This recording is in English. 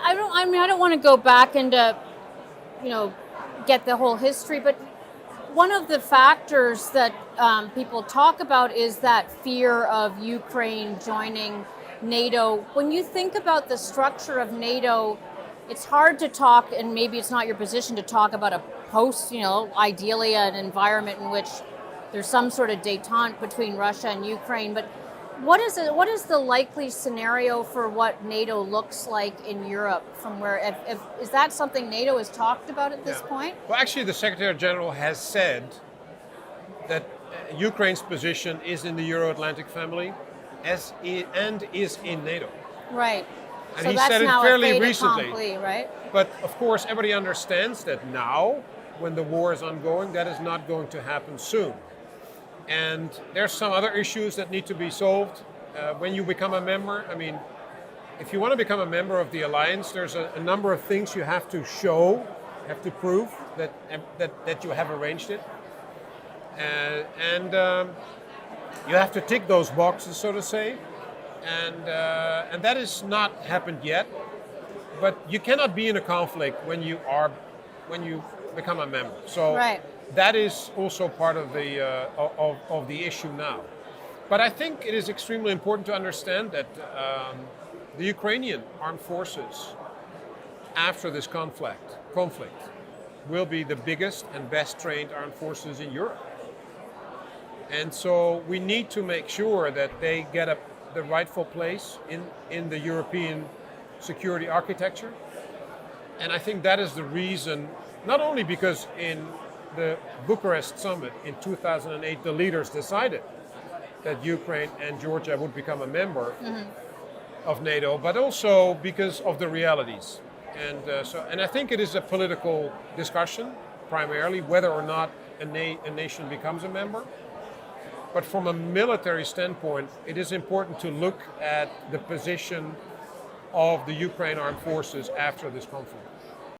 I don't want to go back into, you know, get the whole history, but one of the factors that people talk about is that fear of Ukraine joining NATO. When you think about the structure of NATO, it's hard to talk, and maybe it's not your position to talk about a post, ideally an environment in which there's some sort of détente between Russia and Ukraine. But what is the likely scenario for what NATO looks like in Europe? From where, is that something NATO has talked about at this point? Well, actually, the Secretary General has said that Ukraine's position is in the Euro-Atlantic family, and is in NATO. Right. And so he that's said it now fairly a fait recently. accompli, right? But of course, everybody understands that now, when the war is ongoing, that is not going to happen soon. And there's some other issues that need to be solved when you become a member. I mean, if you want to become a member of the alliance, there's a number of things you have to show, have to prove that you have arranged it. And you have to tick those boxes, so to say. And that has not happened yet. But you cannot be in a conflict when you become a member. So right. That is also part of the issue now. But I think it is extremely important to understand that the Ukrainian armed forces, after this conflict, will be the biggest and best trained armed forces in Europe. And so we need to make sure that they get the rightful place in the European security architecture. And I think that is the reason, not only because in the Bucharest summit in 2008, the leaders decided that Ukraine and Georgia would become a member of NATO, but also because of the realities. And I think it is a political discussion, primarily, whether or not a nation becomes a member. But from a military standpoint, it is important to look at the position of the Ukraine armed forces after this conflict.